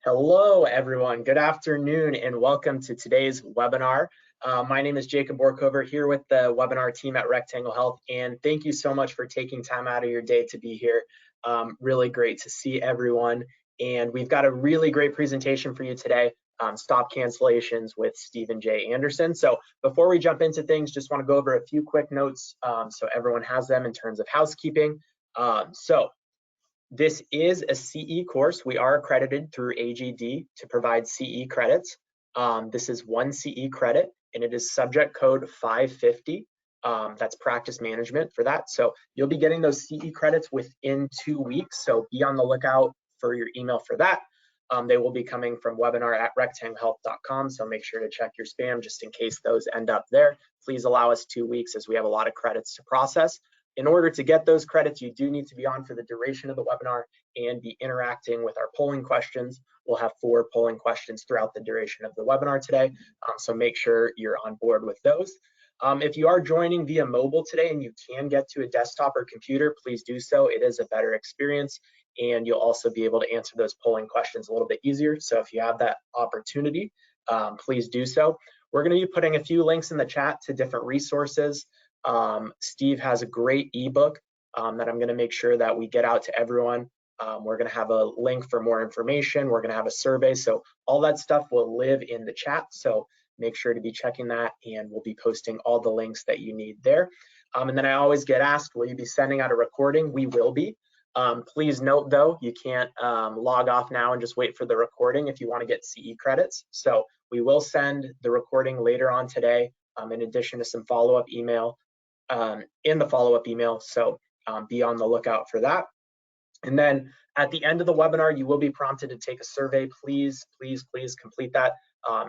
Hello, everyone. Good afternoon, and welcome to today's webinar. My name is Jacob Borkover here with the webinar team at Rectangle Health, and thank you so much for taking time out of your day to be here. Really great to see everyone, and we've got a really great presentation for you today, Stop Cancellations with Stephen J. Anderson. So before we jump into things, just want to go over a few quick notes so everyone has them in terms of housekeeping. This is a CE course. We are accredited through AGD to provide CE credits. This is one CE credit, and it is subject code 550. That's practice management for that. So you'll be getting those CE credits within 2 weeks. So be on the lookout for your email for that. They will be coming from webinar@rectanglehealth.com. So make sure to check your spam just in case those end up there. Please allow us 2 weeks as we have a lot of credits to process. In order to get those credits, you do need to be on for the duration of the webinar and be interacting with our polling questions. We'll have 4 polling questions throughout the duration of the webinar today, so make sure you're on board with those. If you are joining via mobile today and you can get to a desktop or computer, please do so. It is a better experience, and you'll also be able to answer those polling questions a little bit easier. So if you have that opportunity, please do so. We're going to be putting a few links in the chat to different resources. Steve has a great ebook that I'm going to make sure that we get out to everyone. We're going to have a link for more information. We're going to have a survey. So all that stuff will live in the chat. So make sure to be checking that, and we'll be posting all the links that you need there. And then I always get asked, will you be sending out a recording? We will be. Please note, though, you can't log off now and just wait for the recording if you want to get CE credits. So we will send the recording later on today, in addition to some follow-up email. In the follow-up email, so be on the lookout for that. And then at the end of the webinar, you will be prompted to take a survey. Please complete that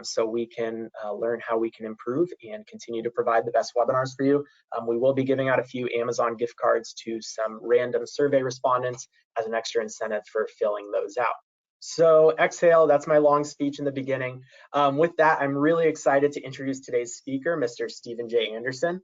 so we can learn how we can improve and continue to provide the best webinars for you. We will be giving out a few Amazon gift cards to some random survey respondents as an extra incentive for filling those out. So exhale, that's my long speech in the beginning. With that, I'm really excited to introduce today's speaker, Mr. Stephen J. Anderson.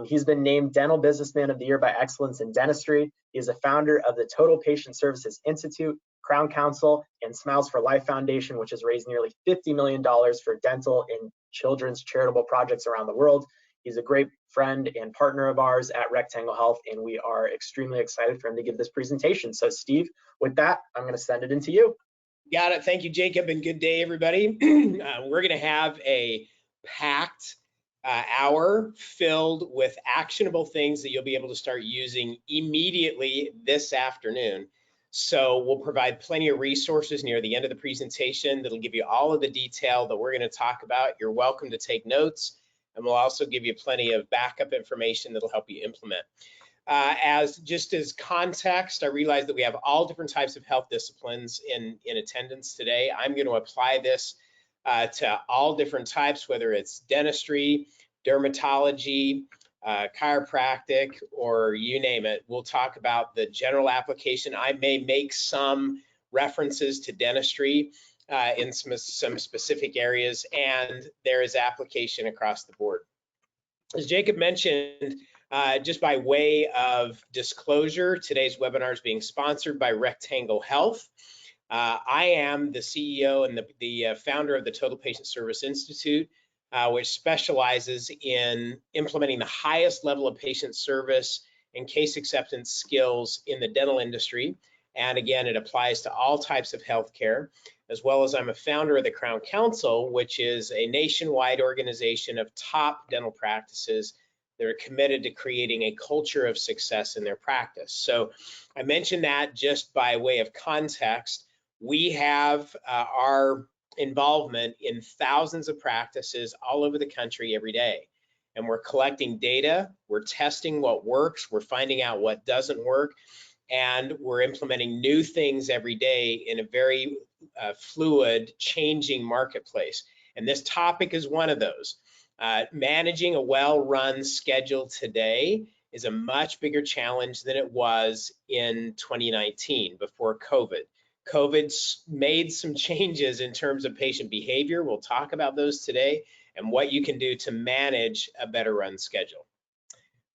He's been named Dental Businessman of the Year by Excellence in Dentistry. He is a founder of the Total Patient Services Institute, Crown Council, and Smiles for Life Foundation, which has raised nearly $50 million for dental and children's charitable projects around the world. He's a great friend and partner of ours at Rectangle Health, and we are extremely excited for him to give this presentation. So Steve, with that, I'm going to send it into you. Got it. Thank you, Jacob, and good day, everybody. We're going to have a packed hour filled with actionable things that you'll be able to start using immediately this afternoon. So we'll provide plenty of resources near the end of the presentation that'll give you all of the detail that we're going to talk about. You're welcome to take notes, and we'll also give you plenty of backup information that'll help you implement. As context, I realize that we have all different types of health disciplines in attendance today. I'm going to apply this to all different types, whether it's dentistry, dermatology, chiropractic, or you name it. We'll talk about the general application. I may make some references to dentistry in some specific areas, and there is application across the board. As Jacob mentioned, just by way of disclosure, today's webinar is being sponsored by Rectangle Health. I am the CEO and the founder of the Total Patient Service Institute, which specializes in implementing the highest level of patient service and case acceptance skills in the dental industry. And again, it applies to all types of healthcare, as well as I'm a founder of the Crown Council, which is a nationwide organization of top dental practices that are committed to creating a culture of success in their practice. So I mentioned that just by way of context. We have our involvement in thousands of practices all over the country every day. And we're collecting data, we're testing what works, we're finding out what doesn't work, and we're implementing new things every day in a very fluid, changing marketplace. And this topic is one of those. Managing a well-run schedule today is a much bigger challenge than it was in 2019 before COVID. COVID's made some changes in terms of patient behavior. We'll talk about those today and what you can do to manage a better run schedule.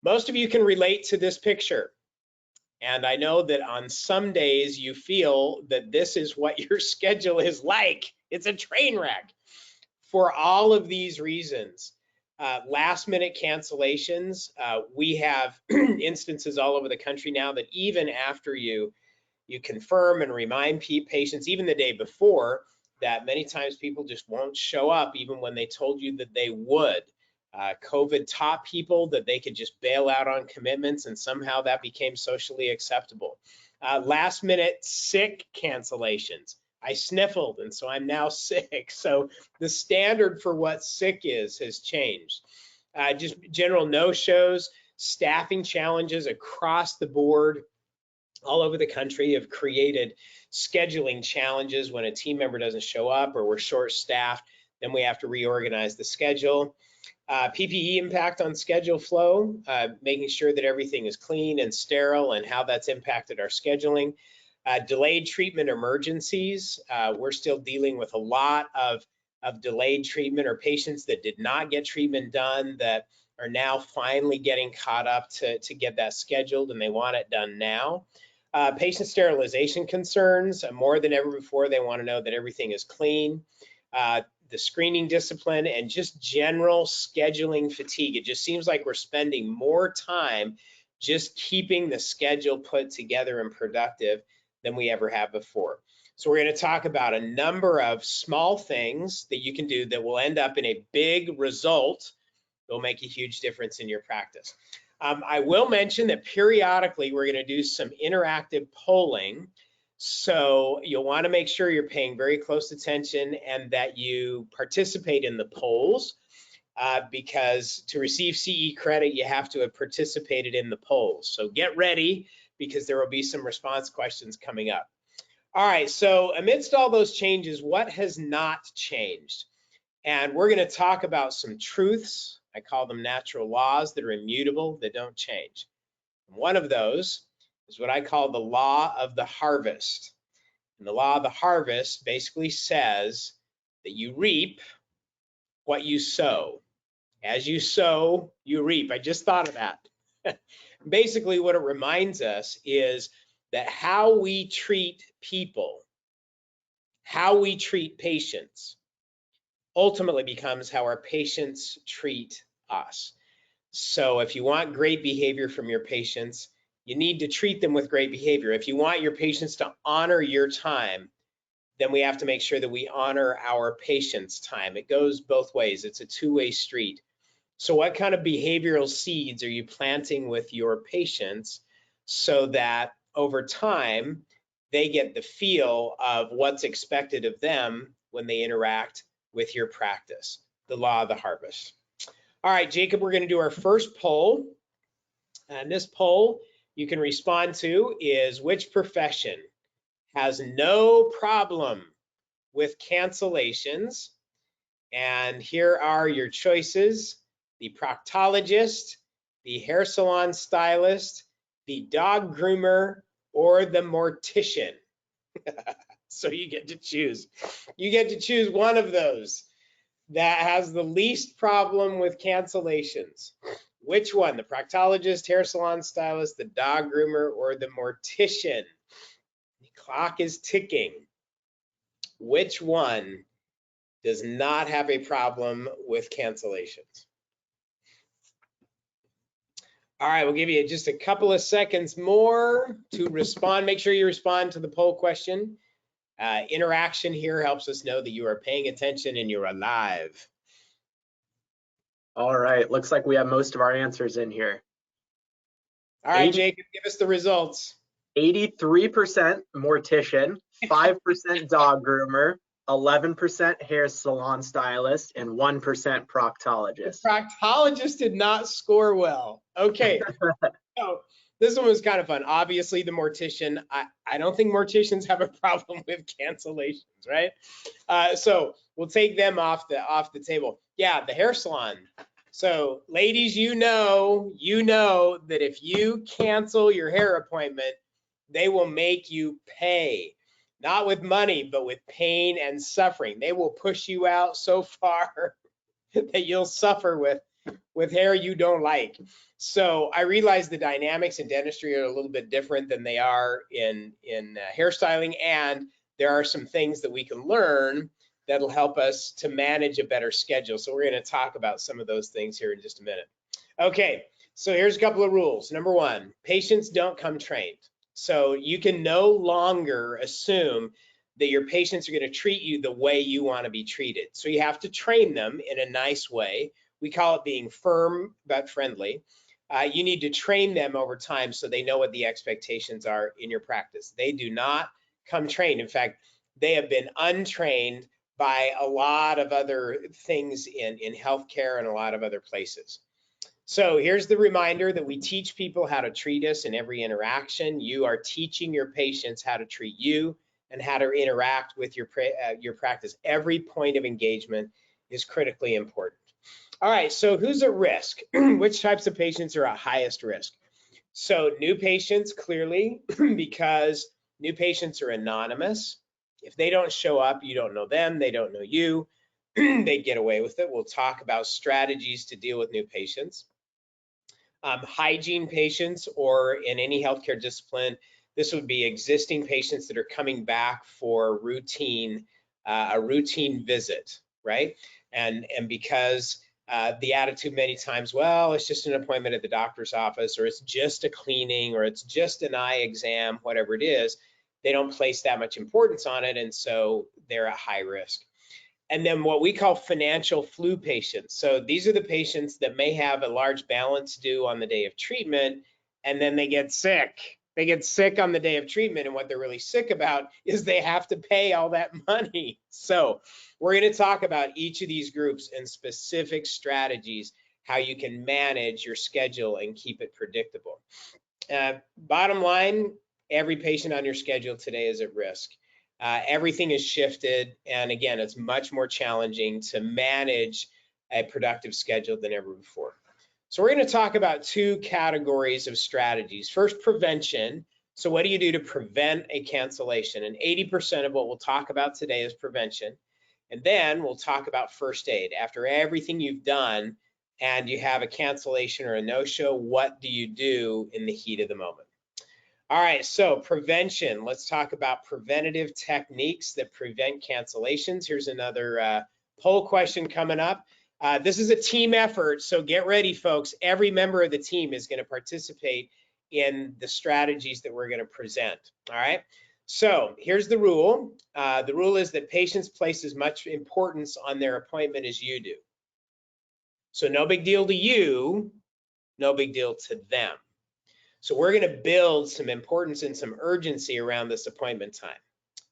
Most of you can relate to this picture. And I know that on some days you feel that this is what your schedule is like. It's a train wreck. For all of these reasons, last minute cancellations, we have instances all over the country now that even after you confirm and remind patients, even the day before, that many times people just won't show up even when they told you that they would. COVID taught people that they could just bail out on commitments, and somehow that became socially acceptable. Last minute sick cancellations. I sniffled and so I'm now sick. So the standard for what sick is has changed. Just general no-shows, staffing challenges across the board all over the country have created scheduling challenges. When a team member doesn't show up or we're short-staffed, then we have to reorganize the schedule. PPE impact on schedule flow, making sure that everything is clean and sterile and how that's impacted our scheduling. Delayed treatment emergencies. We're still dealing with a lot of delayed treatment or patients that did not get treatment done that are now finally getting caught up to get that scheduled, and they want it done now. Patient sterilization concerns, more than ever before, they want to know that everything is clean. The screening discipline and just general scheduling fatigue. It just seems like we're spending more time just keeping the schedule put together and productive than we ever have before. So we're going to talk about a number of small things that you can do that will end up in a big result that will make a huge difference in your practice. I will mention that periodically we're going to do some interactive polling. So you'll want to make sure you're paying very close attention and that you participate in the polls, because to receive CE credit, you have to have participated in the polls. So get ready, because there will be some response questions coming up. All right, so amidst all those changes, what has not changed? And we're going to talk about some truths. I call them natural laws that are immutable, that don't change. And one of those is what I call the law of the harvest. And the law of the harvest basically says that you reap what you sow. As you sow, you reap. I just thought of that. Basically, what it reminds us is that how we treat people, how we treat patients, ultimately becomes how our patients treat us. So if you want great behavior from your patients, you need to treat them with great behavior. If you want your patients to honor your time, then we have to make sure that we honor our patients' time. It goes both ways. It's a two-way street. So what kind of behavioral seeds are you planting with your patients so that over time they get the feel of what's expected of them when they interact with your practice? The law of the harvest. All right, Jacob, we're going to do our first poll. And this poll you can respond to is, which profession has no problem with cancellations? And here are your choices: the proctologist, the hair salon stylist, the dog groomer, or the mortician. So you get to choose. You get to choose one of those that has the least problem with cancellations. Which one? The proctologist, hair salon stylist, the dog groomer, or the mortician? The clock is ticking. Which one does not have a problem with cancellations? All right, we'll give you just a couple of seconds more to respond. Make sure you respond to the poll question. Interaction here helps us know that you are paying attention and you're alive. All right, looks like we have most of our answers in here. All right, Jacob, give us the results. 83% mortician, 5% dog groomer, 11% hair salon stylist, and 1% proctologist. The proctologist did not score well. Okay, so this one was kind of fun. Obviously, the mortician, I don't think morticians have a problem with cancellations, right? So we'll take them off the table. Yeah, the hair salon. So ladies, you know that if you cancel your hair appointment, they will make you pay, not with money, but with pain and suffering. They will push you out so far that you'll suffer with with hair you don't like. So I realize the dynamics in dentistry are a little bit different than they are in hairstyling, and there are some things that we can learn that'll help us to manage a better schedule. So we're going to talk about some of those things here in just a minute. Okay, so here's a couple of rules. Number one, patients don't come trained. So you can no longer assume that your patients are going to treat you the way you want to be treated. So you have to train them in a nice way. We call it being firm but friendly. You need to train them over time so they know what the expectations are in your practice. They do not come trained. In fact, they have been untrained by a lot of other things in healthcare and a lot of other places. So here's the reminder that we teach people how to treat us in every interaction. You are teaching your patients how to treat you and how to interact with your practice. Every point of engagement is critically important. All right, so who's at risk? Which types of patients are at highest risk? So new patients, clearly, because new patients are anonymous. If they don't show up, you don't know them, they don't know you, they get away with it. We'll talk about strategies to deal with new patients. Hygiene patients, or in any healthcare discipline, this would be existing patients that are coming back for a routine visit, right? And because the attitude many times, well, it's just an appointment at the doctor's office, or it's just a cleaning, or it's just an eye exam, whatever it is, they don't place that much importance on it, and so they're at high risk. And then what we call financial flu patients. So these are the patients that may have a large balance due on the day of treatment, and then they get sick. They get sick on the day of treatment, and what they're really sick about is they have to pay all that money. So we're going to talk about each of these groups and specific strategies, how you can manage your schedule and keep it predictable. Bottom line, every patient on your schedule today is at risk. Everything is shifted, and again, it's much more challenging to manage a productive schedule than ever before. So we're going to talk about two categories of strategies. First, prevention. So what do you do to prevent a cancellation? And 80% of what we'll talk about today is prevention. And then we'll talk about first aid. After everything you've done and you have a cancellation or a no-show, what do you do in the heat of the moment? All right, so prevention. Let's talk about preventative techniques that prevent cancellations. Here's another poll question coming up. This is a team effort, so get ready, folks. Every member of the team is going to participate in the strategies that we're going to present. All right, so here's the rule. The rule is that patients place as much importance on their appointment as you do. So no big deal to you, no big deal to them. So we're going to build some importance and some urgency around this appointment time.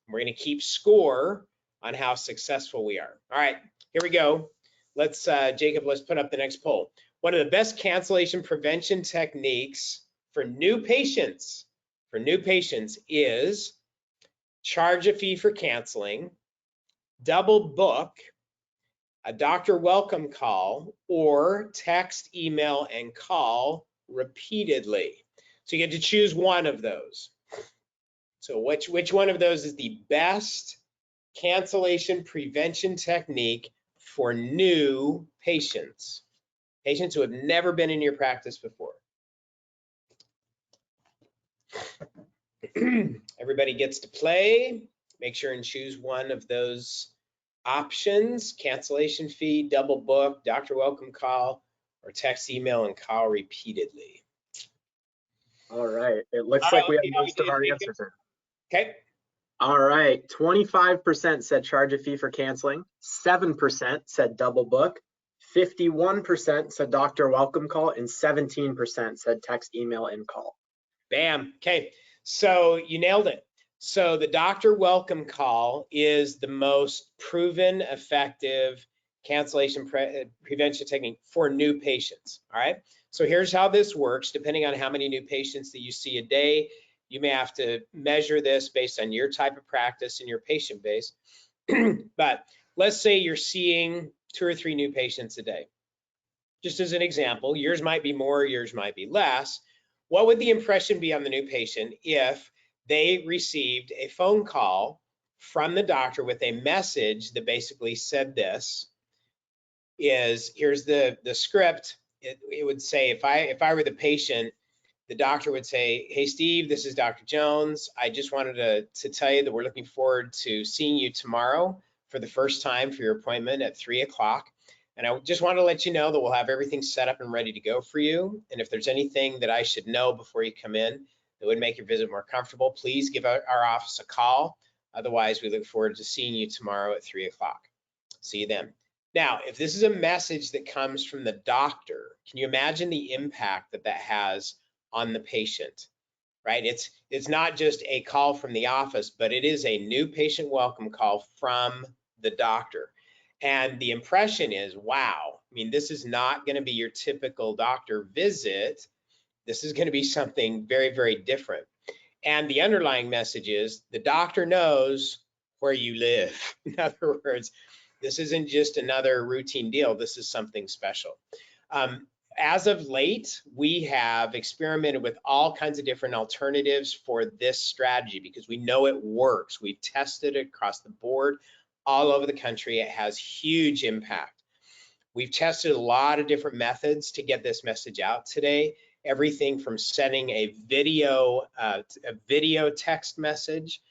We're going to keep score on how successful we are. All right, here we go. Let's, Jacob, let's put up the next poll. One of the best cancellation prevention techniques for new patients is charge a fee for canceling, double book, a doctor welcome call, or text, email, and call repeatedly. So you get to choose one of those. So which one of those is the best cancellation prevention technique for new patients? Patients who have never been in your practice before. Everybody gets to play. Make sure and choose one of those options: cancellation fee, double book, doctor welcome call, or text, email, and call repeatedly. All right, it looks like we have most of our answers in. Okay. All right, 25% said charge a fee for canceling, 7% said double book, 51% said doctor welcome call, and 17% said text, email, and call. Bam. Okay, so you nailed it. So the doctor welcome call is the most proven effective cancellation prevention technique for new patients. All right, so here's how this works. Depending on how many new patients that you see a day, you may have to measure this based on your type of practice and your patient base. But let's say you're seeing 2 or 3 new patients a day. Just as an example, yours might be more, yours might be less. What would the impression be on the new patient if they received a phone call from the doctor with a message that basically said this: is, here's the script. It would say, if I were the patient, the doctor would say, hey, Steve, this is Dr. Jones. I just wanted to tell you that we're looking forward to seeing you tomorrow for the first time for your appointment at 3 o'clock. And I just want to let you know that we'll have everything set up and ready to go for you. And if there's anything that I should know before you come in that would make your visit more comfortable, please give our office a call. Otherwise, we look forward to seeing you tomorrow at 3 o'clock. See you then. Now, if this is a message that comes from the doctor, can you imagine the impact that that has on the patient, right? It's not just a call from the office, but it is a new patient welcome call from the doctor. And the impression is, wow, I mean, this is not going to be your typical doctor visit. This is going to be something very, very different. And the underlying message is the doctor knows where you live. In other words, this isn't just another routine deal. This is something special. As of late, we have experimented with all kinds of different alternatives for this strategy because we know it works. We've tested it across the board all over the country. It has huge impact. We've tested a lot of different methods to get this message out today. Everything from sending a video text message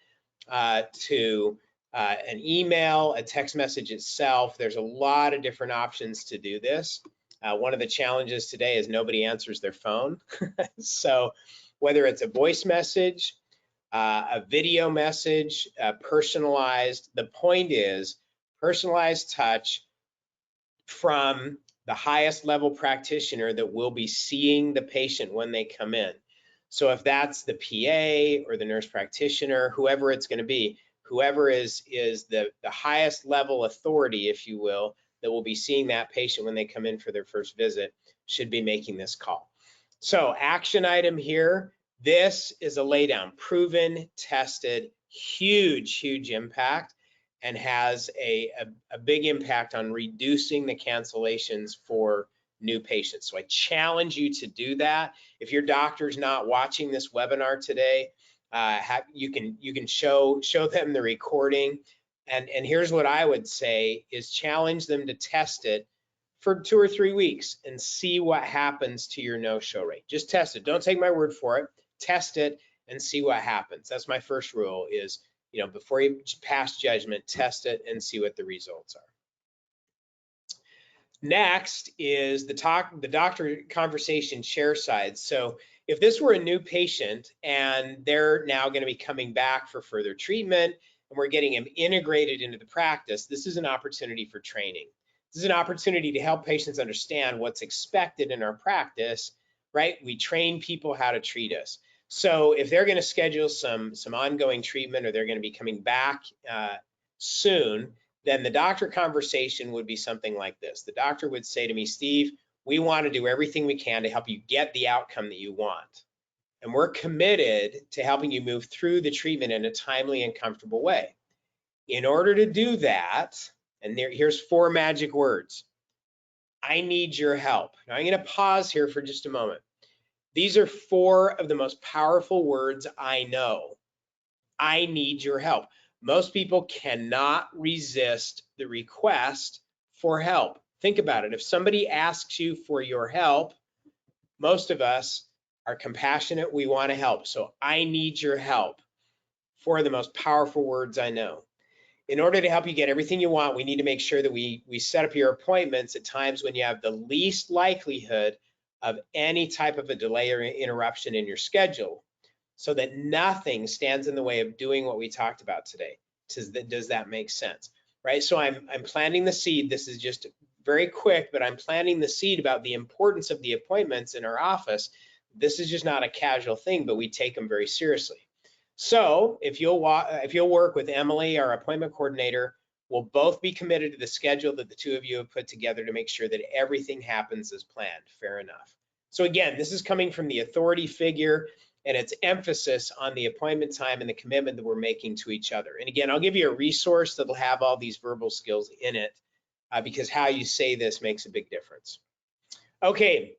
to an email, a text message itself. There's a lot of different options to do this. One of the challenges today is nobody answers their phone. So whether it's a voice message, a video message, personalized, the point is personalized touch from the highest level practitioner that will be seeing the patient when they come in. So if that's the PA or the nurse practitioner, whoever it's going to be, whoever is the highest level authority, if you will, that will be seeing that patient when they come in for their first visit should be making this call. So action item here, this is a laydown, proven, tested, huge impact, and has a big impact on reducing the cancellations for new patients. So I challenge you to do that. If your doctor's not watching this webinar today, you can show them the recording. And here's what I would say is challenge them to test it for 2 or 3 weeks and see what happens to your no-show rate. Just test it. Don't take my word for it. Test it and see what happens. That's my first rule is, you know, before you pass judgment, test it and see what the results are. Next is the doctor conversation share side. So if this were a new patient and they're now going to be coming back for further treatment and we're getting them integrated into the practice, this is an opportunity for training. This is an opportunity to help patients understand what's expected in our practice, right? We train people how to treat us. So if they're going to schedule some ongoing treatment or they're going to be coming back soon, then the doctor conversation would be something like this. The doctor would say to me, Steve, we want to do everything we can to help you get the outcome that you want. And we're committed to helping you move through the treatment in a timely and comfortable way. In order to do that, and here's 4 magic words. I need your help. Now I'm going to pause here for just a moment. These are 4 of the most powerful words I know. I need your help. Most people cannot resist the request for help. Think about it. If somebody asks you for your help, most of us are compassionate. We want to help. So I need your help. 4 of the most powerful words I know. In order to help you get everything you want, we need to make sure that we set up your appointments at times when you have the least likelihood of any type of a delay or interruption in your schedule, so that nothing stands in the way of doing what we talked about today. Does that make sense? Right? So I'm planting the seed. This is just very quick, but I'm planting the seed about the importance of the appointments in our office. This is just not a casual thing, but we take them very seriously. So if you'll work with Emily, our appointment coordinator, we'll both be committed to the schedule that the 2 of you have put together to make sure that everything happens as planned. Fair enough. So again, this is coming from the authority figure, and it's emphasis on the appointment time and the commitment that we're making to each other. And again, I'll give you a resource that'll have all these verbal skills in it because how you say this makes a big difference. Okay,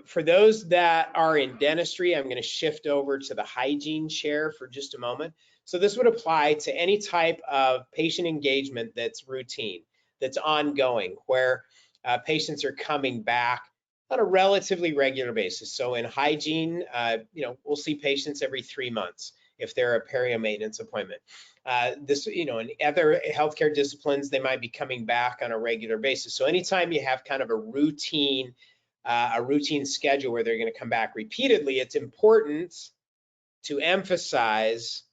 for those that are in dentistry, I'm going to shift over to the hygiene chair for just a moment. So this would apply to any type of patient engagement that's routine, that's ongoing, where patients are coming back on a relatively regular basis. So in hygiene, we'll see patients every 3 months if they're a perio maintenance appointment. In other healthcare disciplines, they might be coming back on a regular basis. So anytime you have kind of a routine schedule where they're going to come back repeatedly, it's important to emphasize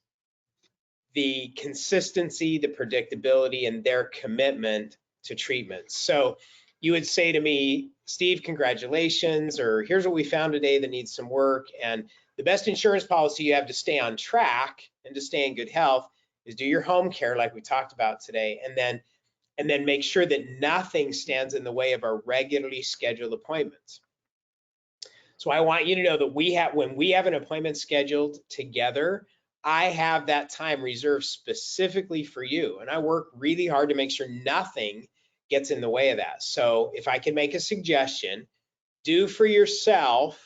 the consistency, the predictability, and their commitment to treatment. So you would say to me, Steve, congratulations, or here's what we found today that needs some work. And the best insurance policy you have to stay on track and to stay in good health is do your home care like we talked about today, and then make sure that nothing stands in the way of our regularly scheduled appointments. So I want you to know that when we have an appointment scheduled together, I have that time reserved specifically for you. And I work really hard to make sure nothing gets in the way of that. So if I can make a suggestion, do for yourself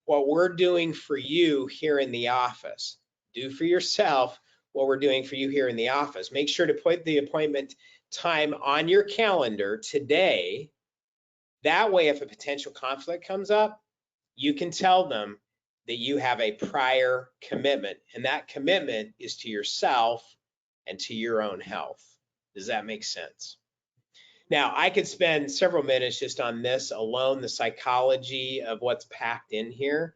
what we're doing for you here in the office. Do for yourself what we're doing for you here in the office. Make sure to put the appointment time on your calendar today. That way, if a potential conflict comes up, you can tell them that you have a prior commitment, and that commitment is to yourself and to your own health. Does that make sense? Now, I could spend several minutes just on this alone, the psychology of what's packed in here.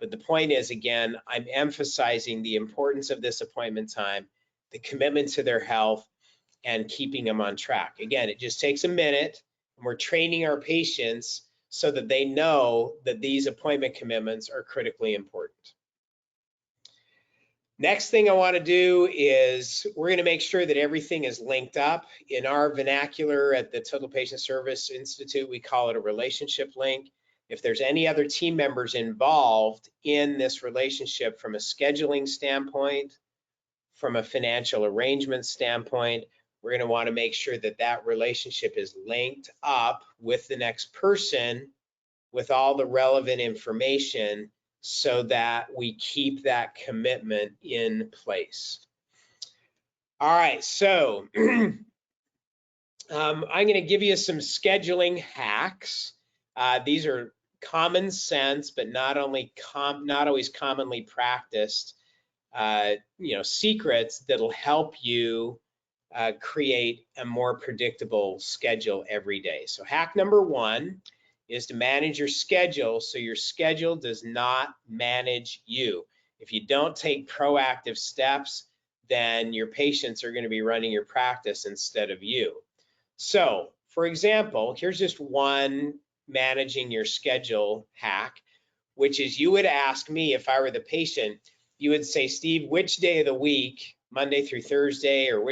But the point is, again, I'm emphasizing the importance of this appointment time, the commitment to their health, and keeping them on track. Again, it just takes a minute, and we're training our patients so that they know that these appointment commitments are critically important. Next thing I want to do is we're going to make sure that everything is linked up. In our vernacular at the Total Patient Service Institute, we call it a relationship link. If there's any other team members involved in this relationship from a scheduling standpoint, from a financial arrangement standpoint, we're going to want to make sure that that relationship is linked up with the next person with all the relevant information so that we keep that commitment in place. All right, so I'm going to give you some scheduling hacks. These are common sense, but not always commonly practiced, secrets that'll help you create a more predictable schedule every day. So hack number 1 is to manage your schedule so your schedule does not manage you. If you don't take proactive steps, then your patients are going to be running your practice instead of you. So, for example, here's just one managing your schedule hack, which is you would ask me if I were the patient, you would say, Steve, which day of the week, Monday through Thursday, or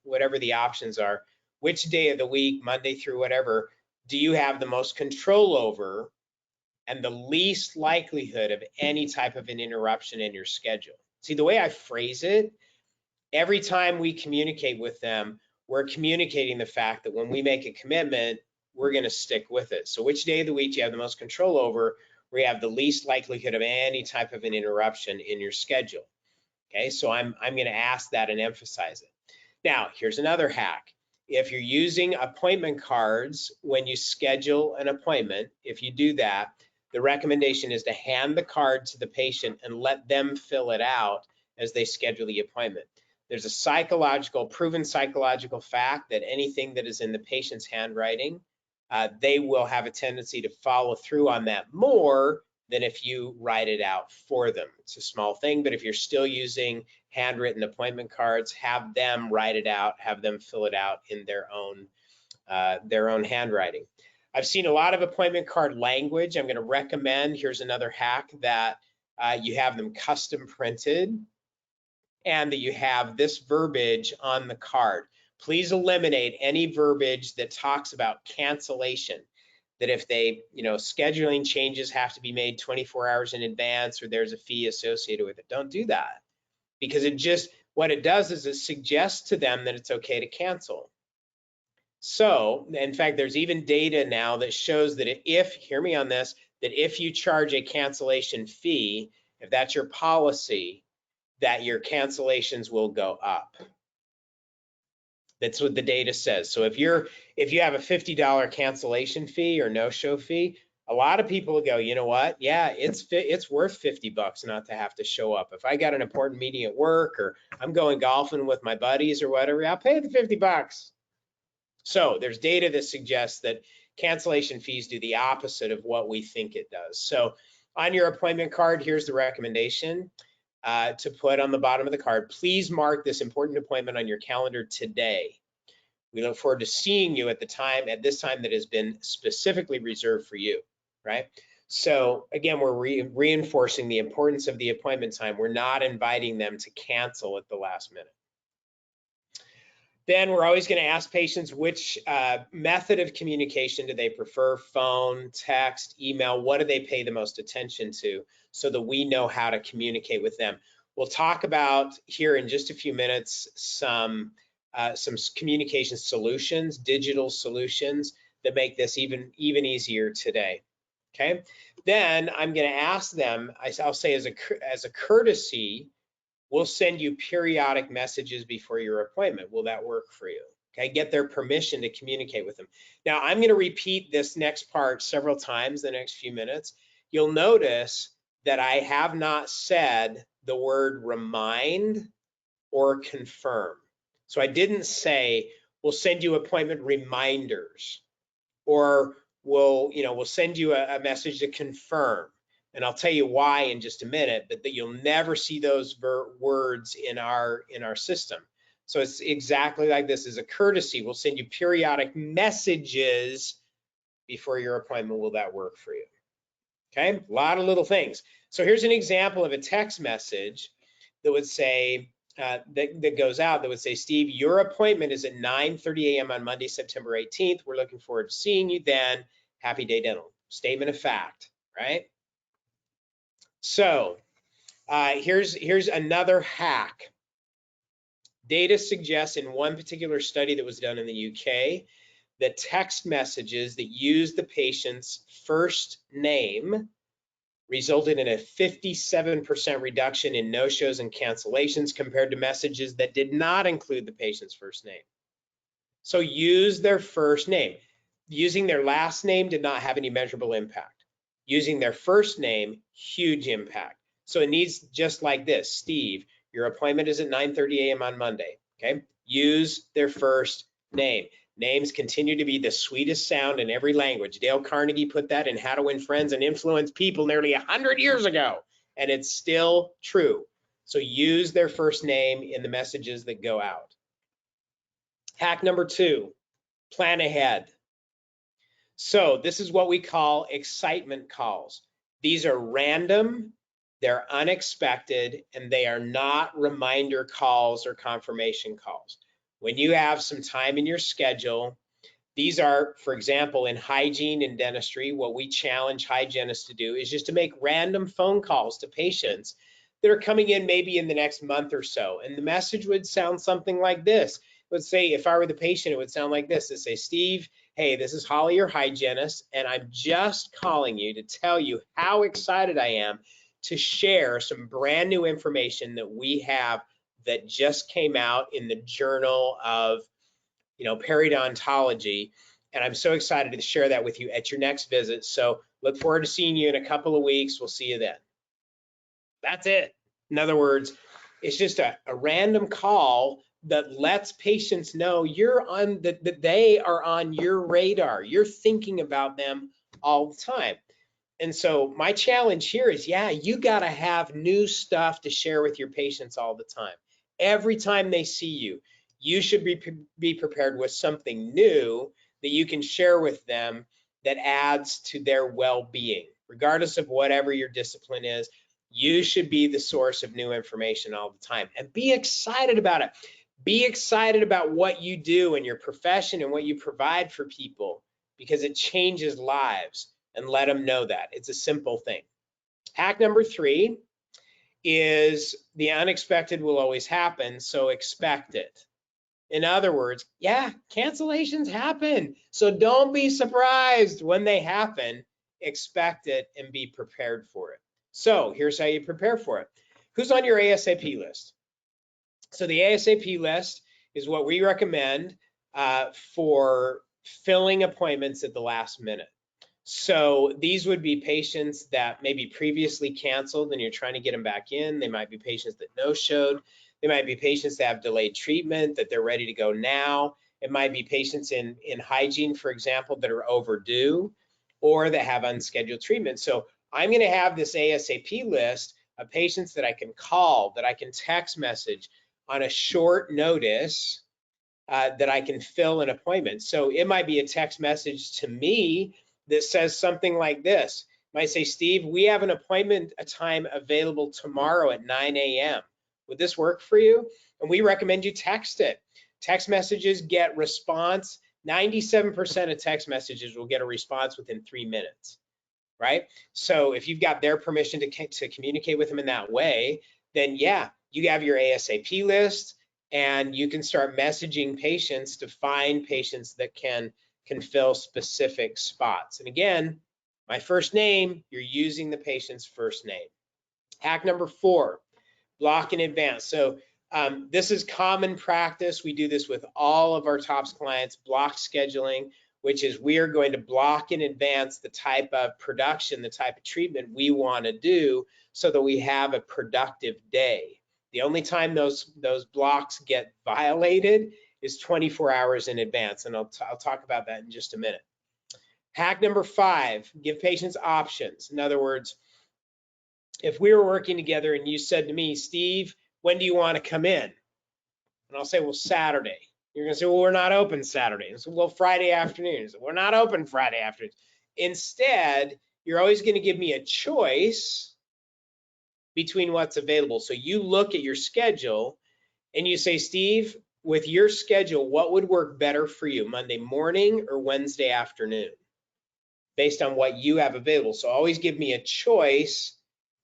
whatever the options are, which day of the week, Monday through whatever, do you have the most control over and the least likelihood of any type of an interruption in your schedule? See, the way I phrase it, every time we communicate with them, we're communicating the fact that when we make a commitment, we're going to stick with it. So which day of the week do you have the most control over, where you have the least likelihood of any type of an interruption in your schedule? Okay, so I'm going to ask that and emphasize it. Now, here's another hack. If you're using appointment cards when you schedule an appointment, if you do that, the recommendation is to hand the card to the patient and let them fill it out as they schedule the appointment. There's a proven psychological fact that anything that is in the patient's handwriting, they will have a tendency to follow through on that more than if you write it out for them. It's a small thing, but if you're still using handwritten appointment cards, have them write it out, have them fill it out in their own handwriting. I've seen a lot of appointment card language. I'm going to recommend, here's another hack, that you have them custom printed and that you have this verbiage on the card. Please eliminate any verbiage that talks about cancellation, that if scheduling changes have to be made 24 hours in advance or there's a fee associated with it. Don't do that, because what it does is it suggests to them that it's okay to cancel. So, in fact, there's even data now that shows that hear me on this, that if you charge a cancellation fee, if that's your policy, that your cancellations will go up. That's what the data says. So if you have a $50 cancellation fee or no-show fee, a lot of people go, you know what? Yeah, it's worth $50 not to have to show up. If I got an important meeting at work or I'm going golfing with my buddies or whatever, I'll pay the $50. So there's data that suggests that cancellation fees do the opposite of what we think it does. So on your appointment card, here's the recommendation to put on the bottom of the card. Please mark this important appointment on your calendar today. We look forward to seeing you at this time that has been specifically reserved for you, right? So again, we're reinforcing the importance of the appointment time. We're not inviting them to cancel at the last minute. Then we're always going to ask patients which method of communication do they prefer, phone, text, email, what do they pay the most attention to, so that we know how to communicate with them. We'll talk about here in just a few minutes some communication solutions, digital solutions that make this even easier today. Okay, then I'm going to ask them, I'll say as a courtesy, we'll send you periodic messages before your appointment. Will that work for you? Okay, get their permission to communicate with them. Now, I'm going to repeat this next part several times the next few minutes. You'll notice that I have not said the word remind or confirm. So I didn't say, we'll send you appointment reminders, or we'll send you a message to confirm. And I'll tell you why in just a minute, but that you'll never see those words in our system. So it's exactly like this. As a courtesy, we'll send you periodic messages before your appointment. Will that work for you? Okay, a lot of little things. So here's an example of a text message that would say, that goes out that would say, Steve, your appointment is at 9:30 a.m. on Monday, September 18th. We're looking forward to seeing you then. Happy Day Dental. Statement of fact, right? So here's another hack. Data suggests in one particular study that was done in the UK that text messages that use the patient's first name resulted in a 57% reduction in no-shows and cancellations compared to messages that did not include the patient's first name. So use their first name. Using their last name did not have any measurable impact. Using their first name, huge impact. So it needs just like this. Steve, your appointment is at 9:30 a.m. on Monday, okay? Use their first name. Names continue to be the sweetest sound in every language. Dale Carnegie put that in How to Win Friends and Influence People nearly 100 years ago, and it's still true. So use their first name in the messages that go out. Hack number 2, plan ahead. So this is what we call excitement calls. These are random, they're unexpected, and they are not reminder calls or confirmation calls. When you have some time in your schedule, these are, for example, in hygiene and dentistry, what we challenge hygienists to do is just to make random phone calls to patients that are coming in maybe in the next month or so. And the message would sound something like this. It would say, if I were the patient, it would sound like this. It'd say, Steve, hey, this is Holly, your hygienist, and I'm just calling you to tell you how excited I am to share some brand new information that we have that just came out in the Journal of Periodontology, and I'm so excited to share that with you at your next visit. So look forward to seeing you in a couple of weeks. We'll see you then. That's it. In other words, it's just a random call that lets patients know that they are on your radar. You're thinking about them all the time. And so my challenge here is, yeah, you got to have new stuff to share with your patients all the time. Every time they see you, you should be prepared with something new that you can share with them that adds to their well-being. Regardless of whatever your discipline is, you should be the source of new information all the time, and be excited about it. Be excited about what you do in your profession and what you provide for people, because it changes lives, and let them know that. It's a simple thing. Hack number 3 is the unexpected will always happen, so expect it. In other words, yeah, cancellations happen. So don't be surprised when they happen. Expect it and be prepared for it. So here's how you prepare for it. Who's on your ASAP list? So the ASAP list is what we recommend for filling appointments at the last minute. So these would be patients that maybe previously canceled and you're trying to get them back in. They might be patients that no-showed. They might be patients that have delayed treatment, that they're ready to go now. It might be patients in hygiene, for example, that are overdue or that have unscheduled treatment. So I'm going to have this ASAP list of patients that I can call, that I can text message on a short notice, that I can fill an appointment. So it might be a text message to me that says something like this. It might say, Steve, we have an appointment, a time available tomorrow at 9 a.m. Would this work for you? And we recommend you text it. Text messages get response. 97% of text messages will get a response within 3 minutes, right? So if you've got their permission to communicate with them in that way, then yeah, you have your ASAP list and you can start messaging patients to find patients that can fill specific spots. And again, my first name, you're using the patient's first name. Hack number 4, block in advance. So this is common practice. We do this with all of our TOPS clients, block scheduling, which is we are going to block in advance the type of production, the type of treatment we want to do so that we have a productive day. The only time those blocks get violated is 24 hours in advance, and I'll talk about that in just a minute. Hack number 5, give patients options. In other words, if we were working together and you said to me, Steve, when do you want to come in? And I'll say, well, Saturday. You're going to say, well, we're not open Saturday. And so, well, Friday afternoon. So we're not open Friday afternoon. Instead, you're always going to give me a choice between what's available. So you look at your schedule and you say, Steve, with your schedule, what would work better for you, Monday morning or Wednesday afternoon, based on what you have available? So always give me a choice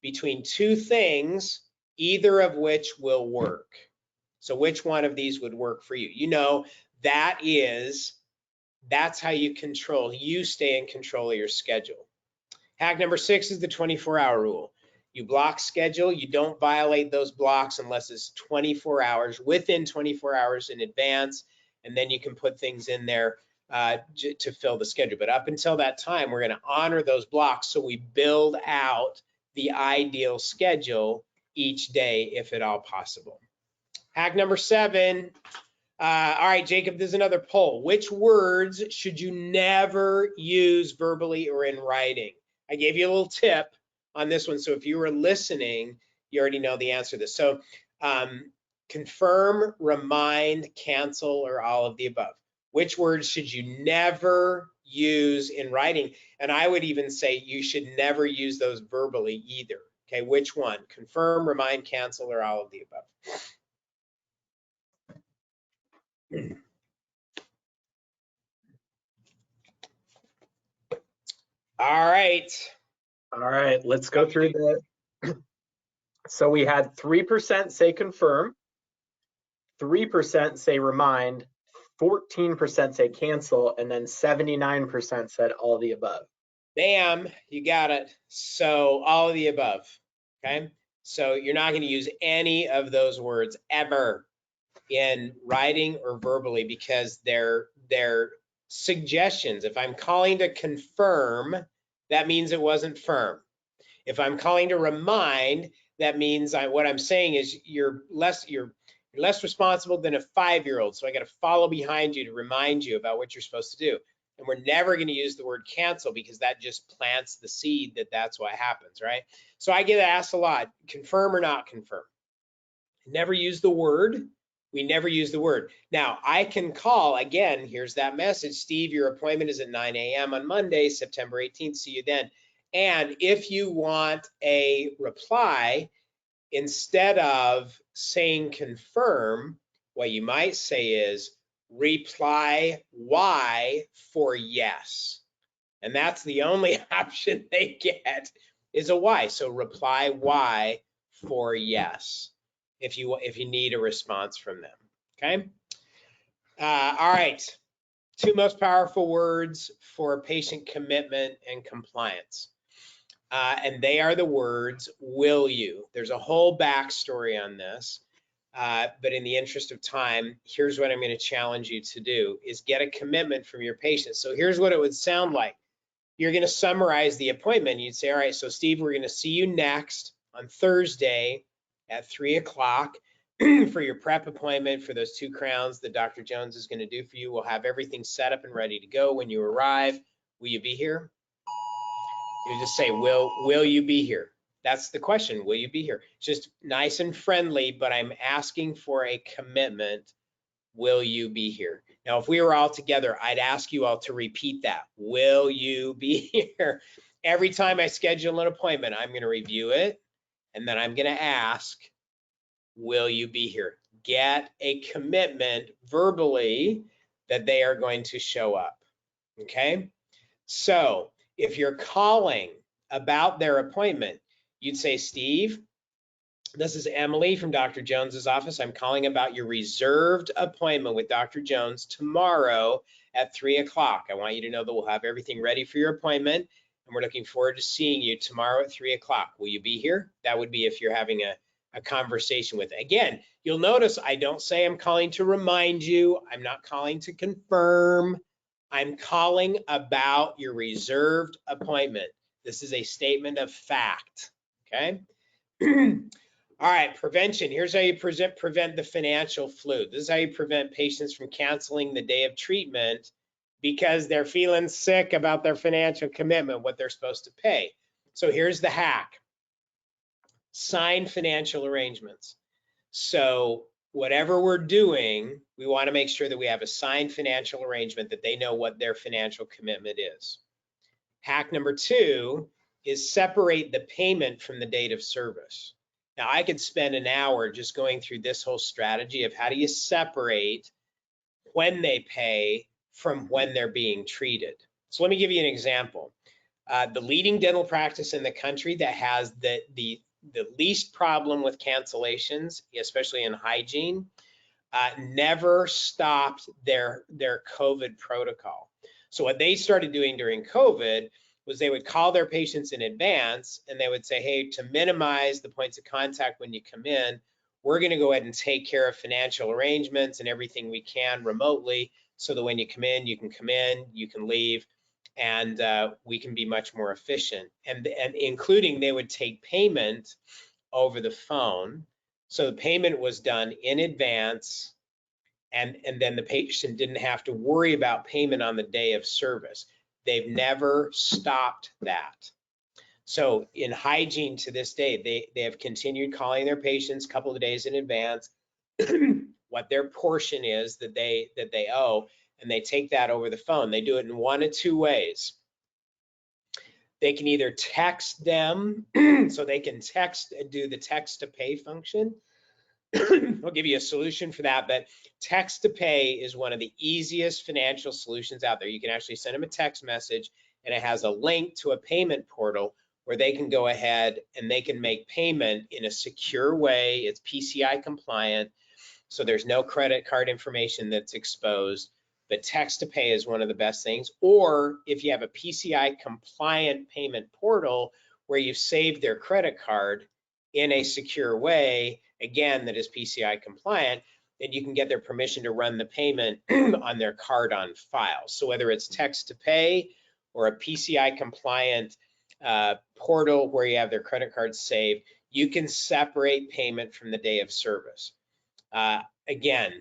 between 2 things, either of which will work. So which one of these would work for you? You know, that's how you stay in control of your schedule. Hack number 6 is the 24-hour rule. You block schedule, you don't violate those blocks unless it's 24 hours, within 24 hours in advance, and then you can put things in there to fill the schedule. But up until that time, we're going to honor those blocks so we build out the ideal schedule each day if at all possible. Hack number 7. All right, Jacob, there's another poll. Which words should you never use verbally or in writing? I gave you a little tip on this one. So if you were listening, you already know the answer to this. So confirm, remind, cancel, or all of the above. Which words should you never use in writing? And I would even say you should never use those verbally either. Okay, which one? Confirm, remind, cancel, or all of the above? All right. All right, let's go through the. So we had 3% say confirm, 3% say remind, 14% say cancel, and then 79% said all the above. Bam, you got it. So all of the above, okay? So you're not going to use any of those words ever in writing or verbally because they're suggestions. If I'm calling to confirm, that means it wasn't firm. If I'm calling to remind, that means what I'm saying is you're less responsible than a 5-year-old. So I got to follow behind you to remind you about what you're supposed to do. And we're never going to use the word cancel because that just plants the seed that that's what happens, right? So I get asked a lot, confirm or not confirm. Never use the word. We never use the word. Now, I can call, again, here's that message, Steve, your appointment is at 9 a.m. on Monday, September 18th. See you then. And if you want a reply, instead of saying confirm, what you might say is reply Y for yes. And that's the only option they get is a Y. So reply Y for yes if you need a response from them. Okay. All right. 2 most powerful words for patient commitment and compliance. And they are the words, will you? There's a whole backstory on this. but in the interest of time, here's what I'm going to challenge you to do is get a commitment from your patient. So here's what it would sound like. You're going to summarize the appointment. You'd say, all right, so Steve, we're going to see you next on Thursday at 3 o'clock for your prep appointment for those 2 crowns that Dr. Jones is going to do for you. We'll have everything set up and ready to go when you arrive. Will you be here? You just say, will you be here? That's the question. Will you be here? It's just nice and friendly, but I'm asking for a commitment. Will you be here? Now, if we were all together, I'd ask you all to repeat that. Will you be here? Every time I schedule an appointment, I'm going to review it, and then I'm going to ask, will you be here? Get a commitment verbally that they are going to show up, okay? So if you're calling about their appointment, you'd say, Steve, this is Emily from Dr. Jones's office. I'm calling about your reserved appointment with Dr. Jones tomorrow at 3 o'clock. I want you to know that we'll have everything ready for your appointment, and we're looking forward to seeing you tomorrow at 3 o'clock. Will you be here? That would be if you're having a conversation with. Again, you'll notice I don't say I'm calling to remind you. I'm not calling to confirm. I'm calling about your reserved appointment. This is a statement of fact, okay? All right, prevention. Here's how you prevent the financial flu. This is how you prevent patients from canceling the day of treatment because they're feeling sick about their financial commitment, what they're supposed to pay. So here's the hack. Sign financial arrangements. So whatever we're doing, we want to make sure that we have a signed financial arrangement that they know what their financial commitment is. Hack number 2 is separate the payment from the date of service. Now, I could spend an hour just going through this whole strategy of how do you separate when they pay from when they're being treated. So let me give you an example. The leading dental practice in the country that has the least problem with cancellations, especially in hygiene, never stopped their COVID protocol. So what they started doing during COVID was they would call their patients in advance and they would say, hey, to minimize the points of contact when you come in, we're going to go ahead and take care of financial arrangements and everything we can remotely so that when you come in, you can leave, and we can be much more efficient. And including they would take payment over the phone. So the payment was done in advance, and then the patient didn't have to worry about payment on the day of service. They've never stopped that. So in hygiene to this day, they have continued calling their patients a couple of days in advance what their portion is that they owe, and they take that over the phone. They do it in one of 2 ways. They can either text them, so they can do the text to pay function. I'll give you a solution for that, but text to pay is one of the easiest financial solutions out there. You can actually send them a text message and it has a link to a payment portal where they can go ahead and they can make payment in a secure way. It's PCI compliant, so there's no credit card information that's exposed, but text to pay is one of the best things. Or if you have a PCI compliant payment portal where you've saved their credit card in a secure way, again, that is PCI compliant, then you can get their permission to run the payment on their card on file. So whether it's text to pay or a PCI compliant portal where you have their credit card saved, you can separate payment from the day of service. Again,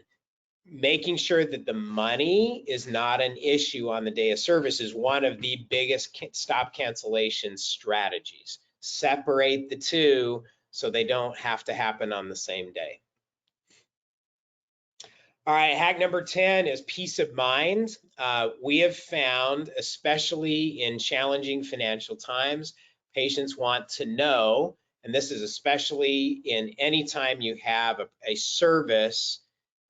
making sure that the money is not an issue on the day of service is one of the biggest stop cancellation strategies. Separate the 2 so they don't have to happen on the same day. All right, hack number 10 is peace of mind. We have found, especially in challenging financial times, patients want to know, and this is especially in any time you have a service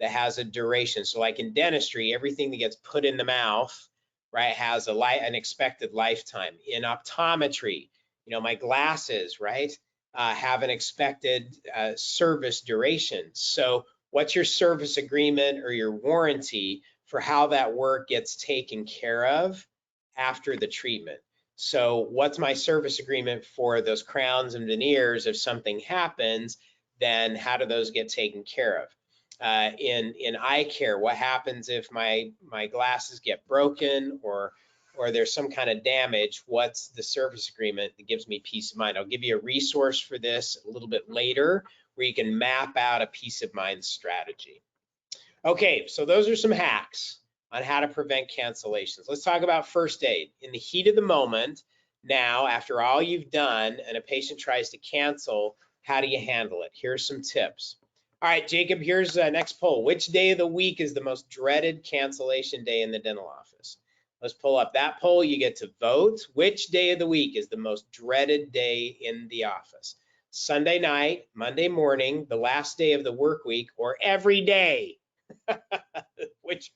that has a duration. So like in dentistry, everything that gets put in the mouth, right, has an expected lifetime. In optometry, my glasses, right, have an expected service duration. So what's your service agreement or your warranty for how that work gets taken care of after the treatment? So what's my service agreement for those crowns and veneers if something happens? then how do those get taken care of? In eye care, what happens if my glasses get broken or there's some kind of damage? What's the service agreement that gives me peace of mind? I'll give you a resource for this a little bit later where you can map out a peace of mind strategy. Okay, so those are some hacks on how to prevent cancellations. Let's talk about first aid. In the heat of the moment, now, after all you've done and a patient tries to cancel, how do you handle it? Here's some tips. All right, Jacob, here's the next poll. Which day of the week is the most dreaded cancellation day in the dental office? Let's pull up that poll. You get to vote. Which day of the week is the most dreaded day in the office? Sunday night, Monday morning, the last day of the work week, or every day? Which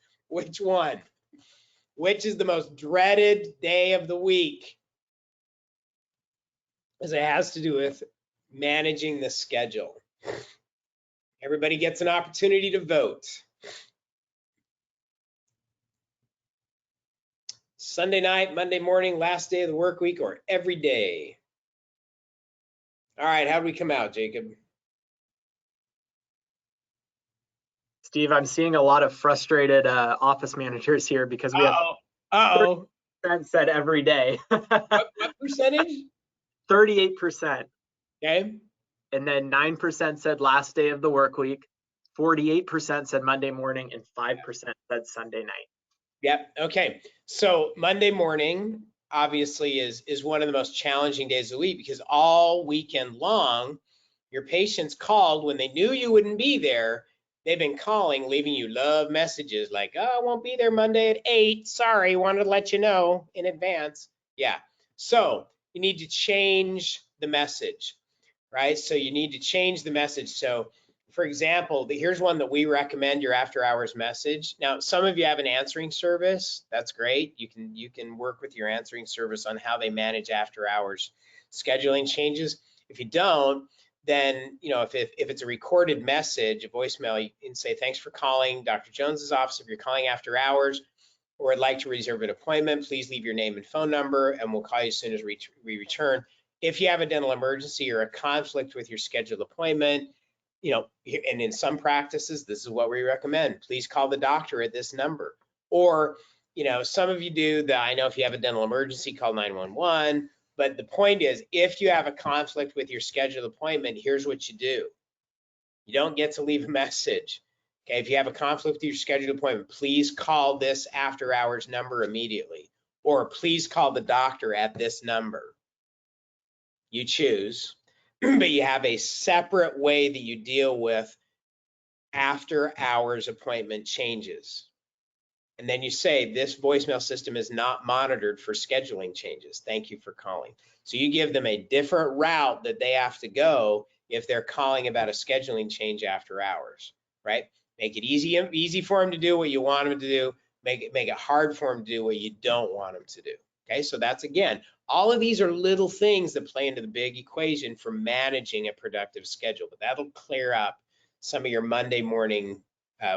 one? Which is the most dreaded day of the week? Because it has to do with managing the schedule. Everybody gets an opportunity to vote. Sunday night, Monday morning, last day of the work week, or every day? All right, how do we come out, Jacob? Steve, I'm seeing a lot of frustrated office managers here because we have 30% said every day. What percentage? 38%. Okay. And then 9% said last day of the work week, 48% said Monday morning, and 5% said Sunday night. Yep. Okay. So Monday morning obviously is one of the most challenging days of the week because all weekend long, your patients called when they knew you wouldn't be there. They've been calling, leaving you love messages like, oh, I won't be there Monday at 8. Sorry, wanted to let you know in advance. Yeah. So you need to change the message, right? So you need to change the message. So for example, here's one that we recommend, your after hours message. Now, some of you have an answering service. That's great. You can work with your answering service on how they manage after hours scheduling changes. If you don't, then, you know, if it's a recorded message, a voicemail, you can say, thanks for calling Dr. Jones's office. If you're calling after hours or would like to reserve an appointment, please leave your name and phone number and we'll call you as soon as we return. If you have a dental emergency or a conflict with your scheduled appointment, you know, and in some practices, this is what we recommend. Please call the doctor at this number. Or, you know, some of you do that. I know if you have a dental emergency, call 911. But the point is, if you have a conflict with your scheduled appointment, here's what you do. You don't get to leave a message. Okay, if you have a conflict with your scheduled appointment, please call this after hours number immediately. Or please call the doctor at this number. You choose. But you have a separate way that you deal with after hours appointment changes. And then you say, this voicemail system is not monitored for scheduling changes. Thank you for calling. So you give them a different route that they have to go if they're calling about a scheduling change after hours, right? Make it easy for them to do what you want them to do. Make it hard for them to do what you don't want them to do. Okay, so that's, again, all of these are little things that play into the big equation for managing a productive schedule, but that'll clear up some of your Monday morning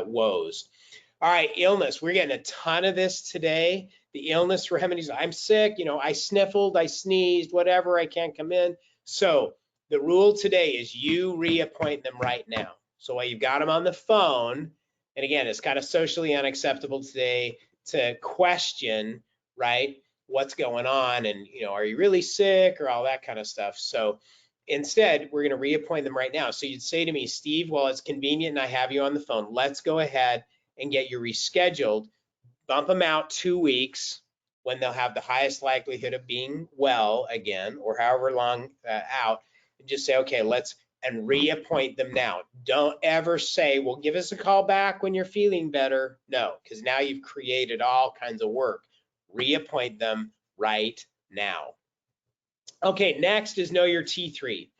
woes. All right, illness. We're getting a ton of this today. The illness remedies. I'm sick, you know, I sniffled, I sneezed, whatever, I can't come in. So the rule today is you reappoint them right now. So while you've got them on the phone, and again, it's kind of socially unacceptable today to question, right, what's going on and, you know, are you really sick or all that kind of stuff. So instead, we're going to reappoint them right now. So you'd say to me, Steve, well, it's convenient and I have you on the phone. Let's go ahead and get you rescheduled, bump them out 2 weeks when they'll have the highest likelihood of being well again, or however long out, and just say, okay, and reappoint them now. Don't ever say, well, give us a call back when you're feeling better. No, because now you've created all kinds of work. Reappoint them right now. Okay, next is know your T3.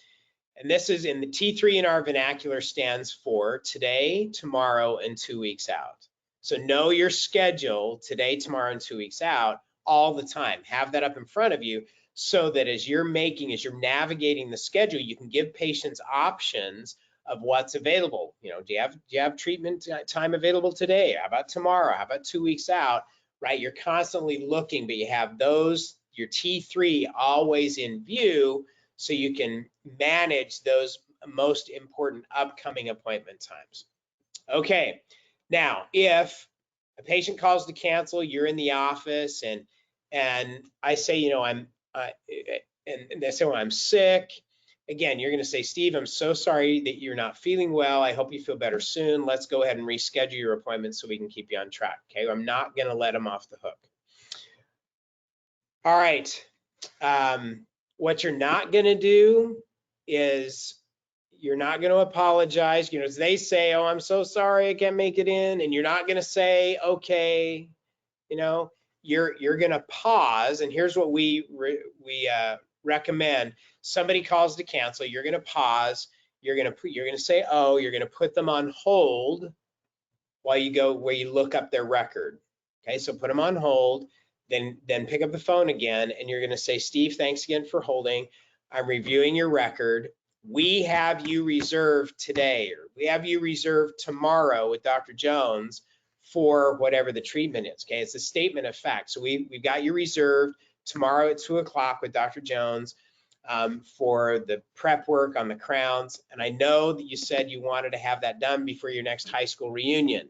And this is in the T3 in our vernacular stands for today, tomorrow, and 2 weeks out. So know your schedule today, tomorrow, and 2 weeks out all the time. Have that up in front of you so that as you're navigating the schedule, you can give patients options of what's available. You know, do you have treatment time available today? How about tomorrow? How about 2 weeks out? Right? You're constantly looking, but you have your T3 always in view, so you can manage those most important upcoming appointment times. Okay, now if a patient calls to cancel, you're in the office, and I say, you know, and they say, well, I'm sick. Again, you're going to say, Steve, I'm so sorry that you're not feeling well. I hope you feel better soon. Let's go ahead and reschedule your appointment so we can keep you on track. Okay, I'm not going to let them off the hook. All right. What you're not going to do is you're not going to apologize. You know, as they say, oh, I'm so sorry I can't make it in, and you're not going to say, okay, you know, you're going to pause. And here's what we recommend. Somebody calls to cancel, you're going to pause. You're going to say, oh, you're going to put them on hold while you go where you look up their record. Okay, so put them on hold, then pick up the phone again, and you're going to say, Steve, thanks again for holding. I'm reviewing your record. We have you reserved today, or we have you reserved tomorrow with Dr. Jones for whatever the treatment is. Okay, it's a statement of fact. So we've got you reserved tomorrow at 2 o'clock with Dr. Jones for the prep work on the crowns. And I know that you said you wanted to have that done before your next high school reunion.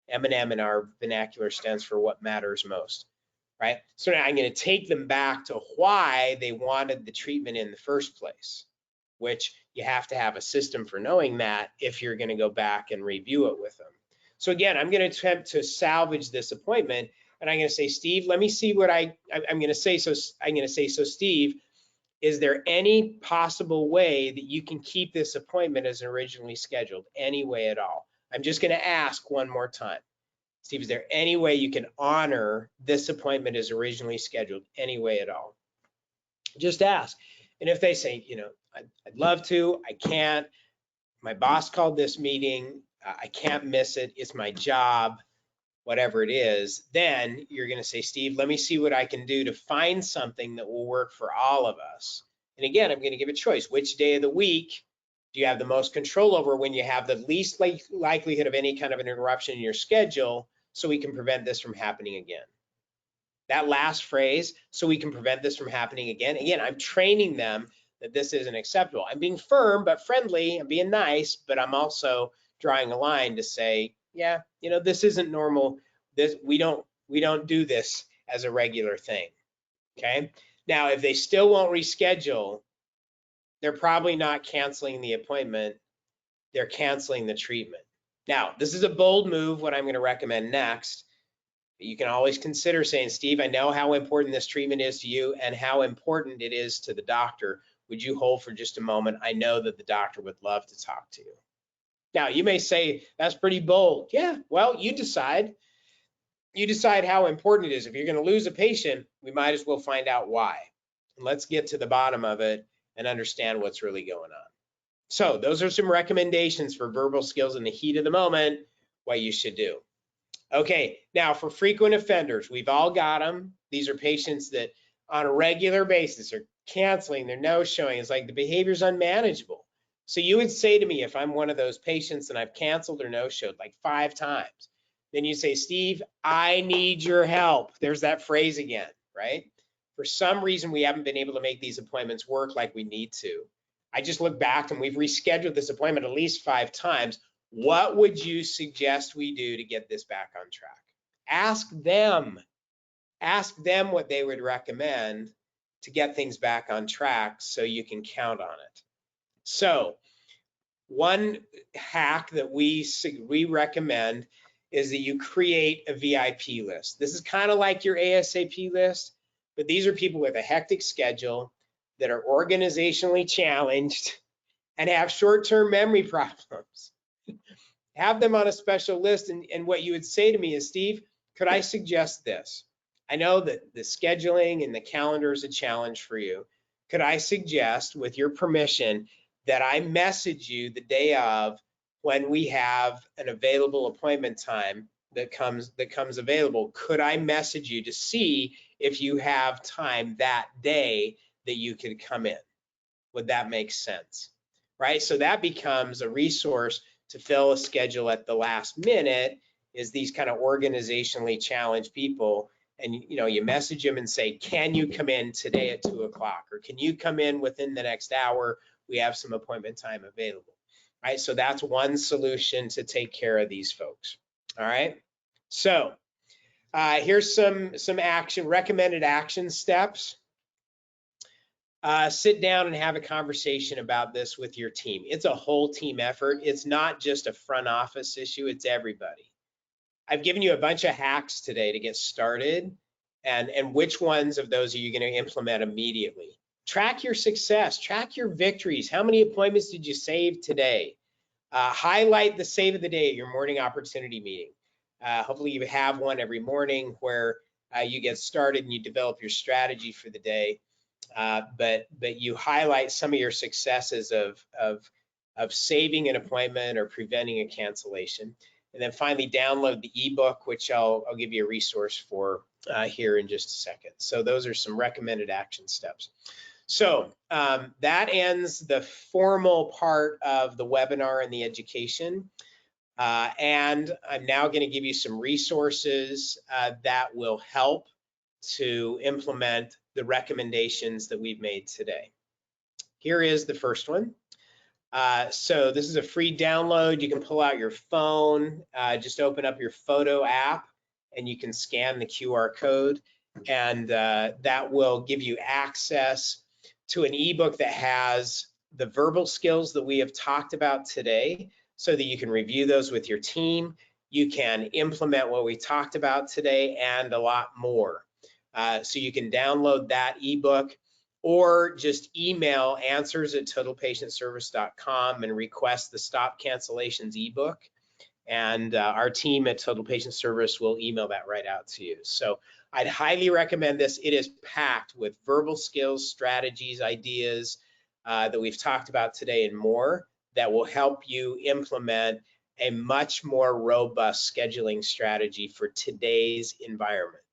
M&M in our vernacular stands for what matters most, right? So now I'm going to take them back to why they wanted the treatment in the first place, which you have to have a system for knowing that if you're going to go back and review it with them. So again, I'm going to attempt to salvage this appointment, and I'm going to say, Steve, let me see what I'm going to say. So I'm going to say, so Steve, is there any possible way that you can keep this appointment as originally scheduled? Any way at all? I'm just going to ask one more time. Steve, is there any way you can honor this appointment as originally scheduled? Any way at all? Just ask. And if they say, you know, I'd love to, I can't, my boss called this meeting, I can't miss it, it's my job, whatever it is, then you're going to say, Steve, let me see what I can do to find something that will work for all of us. And again, I'm going to give a choice. Which day of the week do you have the most control over when you have the least likelihood of any kind of an interruption in your schedule, so we can prevent this from happening again? That last phrase, so we can prevent this from happening again. Again, I'm training them that this isn't acceptable. I'm being firm but friendly. I'm being nice, but I'm also drawing a line to say, yeah, you know, this isn't normal. This we don't do this as a regular thing. Okay. Now, if they still won't reschedule, they're probably not canceling the appointment. They're canceling the treatment. Now, this is a bold move. What I'm going to recommend next. You can always consider saying, Steve, I know how important this treatment is to you and how important it is to the doctor. Would you hold for just a moment? I know that the doctor would love to talk to you. Now, you may say, that's pretty bold. Yeah, well, you decide. You decide how important it is. If you're going to lose a patient, we might as well find out why. And let's get to the bottom of it and understand what's really going on. So those are some recommendations for verbal skills in the heat of the moment, what you should do. Okay, now for frequent offenders, we've all got them. These are patients that on a regular basis are canceling, they're no-showing. It's like the behavior's unmanageable. So you would say to me, if I'm one of those patients and I've canceled or no-showed like 5 times, then you say, Steve, I need your help. There's that phrase again, right? For some reason, we haven't been able to make these appointments work like we need to. I just look back and we've rescheduled this appointment at least 5 times. What would you suggest we do to get this back on track? Ask them what they would recommend to get things back on track so you can count on it. So one hack that we recommend is that you create a VIP list. This is kind of like your ASAP list, but these are people with a hectic schedule that are organizationally challenged and have short-term memory problems. Have them on a special list, and what you would say to me is, Steve, could I suggest this? I know that the scheduling and the calendar is a challenge for you. Could I suggest, with your permission, that I message you the day of when we have an available appointment time that comes available? Could I message you to see if you have time that day that you could come in? Would that make sense? Right? So that becomes a resource to fill a schedule at the last minute, is these kind of organizationally challenged people. And you know, you message them and say, can you come in today at 2 o'clock? Or can you come in within the next hour we have some appointment time available. All right, so that's one solution to take care of these folks. All right, so here's some recommended action steps. Sit down and have a conversation about this with your team. It's a whole team effort. It's not just a front office issue, it's everybody. I've given you a bunch of hacks today to get started, and which ones of those are you going to implement immediately? Track your success, track your victories. How many appointments did you save today? Highlight the save of the day at your morning opportunity meeting. Hopefully you have one every morning where you get started and you develop your strategy for the day. But you highlight some of your successes of saving an appointment or preventing a cancellation. And then finally, download the ebook, which I'll give you a resource for here in just a second. So those are some recommended action steps. So that ends the formal part of the webinar and the education. And I'm now going to give you some resources that will help to implement the recommendations that we've made today. Here is the first one. So this is a free download. You can pull out your phone, just open up your photo app, and you can scan the QR code, and that will give you access to an ebook that has the verbal skills that we have talked about today, so that you can review those with your team. You can implement what we talked about today and a lot more. So you can download that ebook, or just email answers@totalpatientservice.com and request the Stop Cancellations ebook. And our team at Total Patient Service will email that right out to you. So I'd highly recommend this. It is packed with verbal skills, strategies, ideas that we've talked about today and more that will help you implement a much more robust scheduling strategy for today's environment.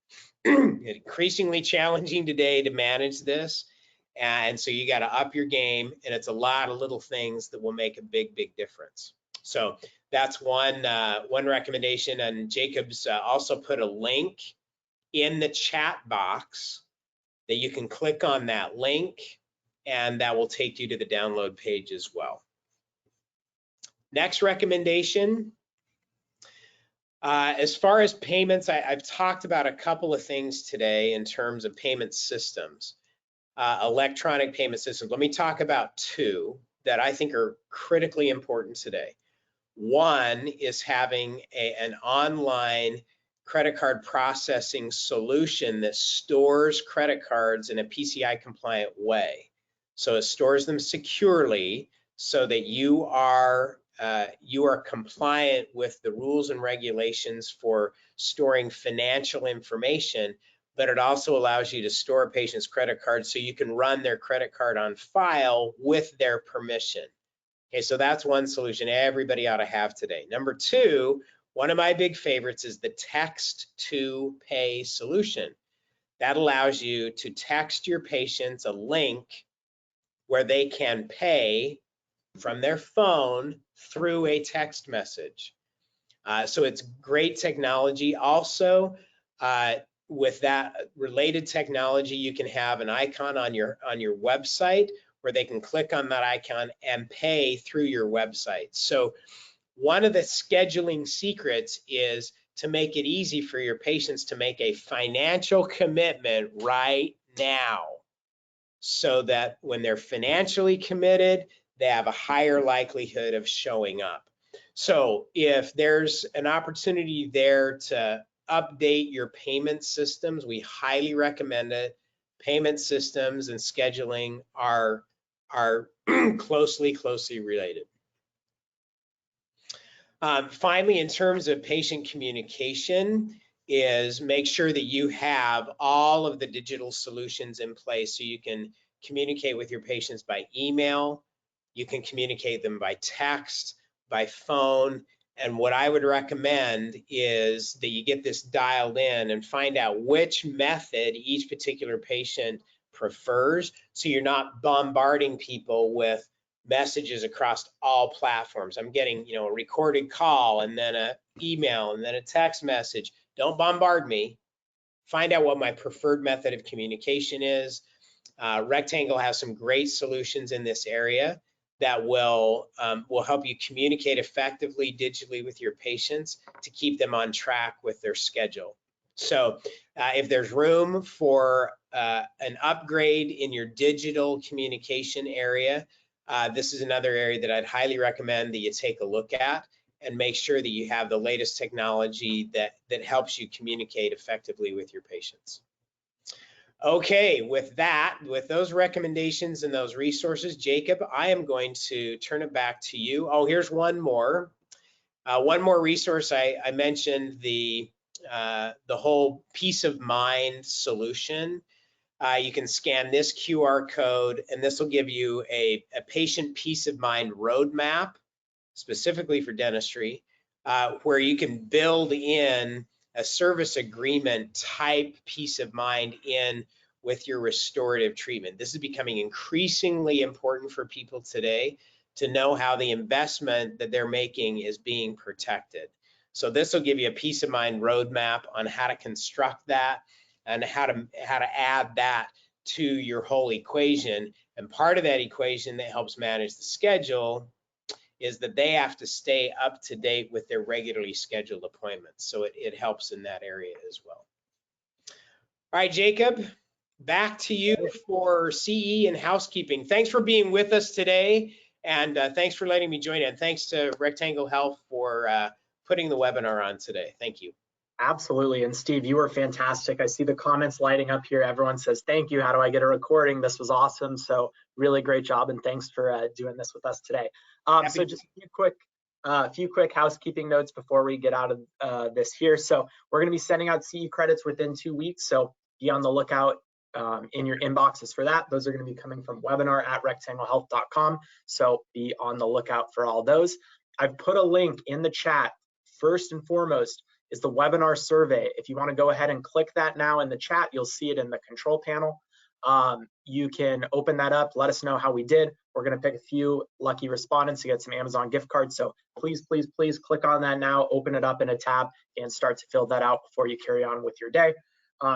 Increasingly challenging today to manage this. And so you got to up your game, and it's a lot of little things that will make a big, big difference. So that's one recommendation. And Jacob's also put a link in the chat box that you can click on that link, and that will take you to the download page as well. Next recommendation. As far as payments, I've talked about a couple of things today in terms of payment systems, electronic payment systems. Let me talk about two that I think are critically important today. One is having an online credit card processing solution that stores credit cards in a PCI compliant way. So it stores them securely so that you are compliant with the rules and regulations for storing financial information, but it also allows you to store a patient's credit card so you can run their credit card on file with their permission. Okay, so that's one solution everybody ought to have today. Number two, one of my big favorites is the text to pay solution. That allows you to text your patients a link where they can pay from their phone through a text message. So it's great technology. Also, with that related technology, you can have an icon on your website where they can click on that icon and pay through your website. So one of the scheduling secrets is to make it easy for your patients to make a financial commitment right now, so that when they're financially committed, they have a higher likelihood of showing up. So if there's an opportunity there to update your payment systems, we highly recommend it. Payment systems and scheduling are closely related. Finally, in terms of patient communication, is make sure that you have all of the digital solutions in place so you can communicate with your patients by email, you can communicate them by text, by phone, and what I would recommend is that you get this dialed in and find out which method each particular patient prefers, so you're not bombarding people with messages across all platforms. I'm getting, a recorded call and then an email and then a text message. Don't bombard me. Find out what my preferred method of communication is. Rectangle has some great solutions in this area that will help you communicate effectively digitally with your patients to keep them on track with their schedule. So if there's room for an upgrade in your digital communication area, this is another area that I'd highly recommend that you take a look at and make sure that you have the latest technology that helps you communicate effectively with your patients. Okay, with that, with those recommendations and those resources, Jacob, I am going to turn it back to you. Oh, here's one more. One more resource. I mentioned the whole peace of mind solution. You can scan this QR code, and this will give you a patient peace of mind roadmap, specifically for dentistry, where you can build in a service agreement type peace of mind in with your restorative treatment. This is becoming increasingly important for people today to know how the investment that they're making is being protected. So this will give you a peace of mind roadmap on how to construct that and how to add that to your whole equation. And part of that equation that helps manage the schedule is that they have to stay up to date with their regularly scheduled appointments. So it helps in that area as well. All right, Jacob, back to you for CE and housekeeping. Thanks for being with us today, and thanks for letting me join in. Thanks to Rectangle Health for putting the webinar on today. Thank you. Absolutely. And Steve, you were fantastic. I see the comments lighting up here. Everyone says, thank you. How do I get a recording? This was awesome. So really great job. And thanks for doing this with us today. So just a few quick housekeeping notes before we get out of this here. So we're going to be sending out CE credits within 2 weeks. So be on the lookout in your inboxes for that. Those are going to be coming from webinar@rectanglehealth.com. So be on the lookout for all those. I've put a link in the chat. First and foremost is the webinar survey. If you want to go ahead and click that now in the chat, you'll see it in the control panel. You can open that up, let us know how we did. We're going to pick a few lucky respondents to get some Amazon gift cards. So please, please, please click on that now, open it up in a tab, and start to fill that out before you carry on with your day.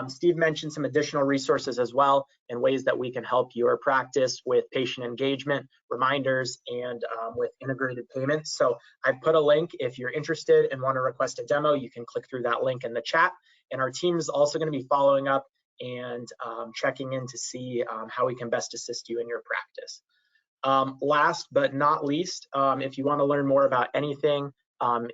Steve mentioned some additional resources as well and ways that we can help your practice with patient engagement, reminders, and with integrated payments. So I've put a link. If you're interested and want to request a demo, you can click through that link in the chat. And our team is also going to be following up and checking in to see how we can best assist you in your practice. Last but not least, if you want to learn more about anything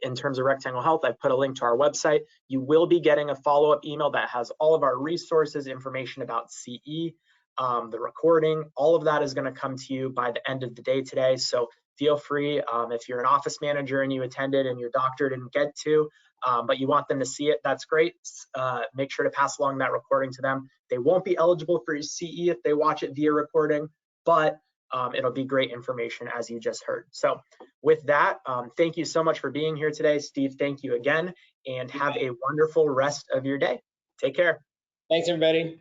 in terms of Rectangle Health, I've put a link to our website. You will be getting a follow-up email that has all of our resources, information about CE, the recording. All of that is going to come to you by the end of the day today. So feel free, if you're an office manager and you attended and your doctor didn't get to, but you want them to see it, that's great. Make sure to pass along that recording to them. They won't be eligible for CE if they watch it via recording, but it'll be great information as you just heard. So with that, thank you so much for being here today. Steve, thank you again, and have a wonderful rest of your day. Take care. Thanks, everybody.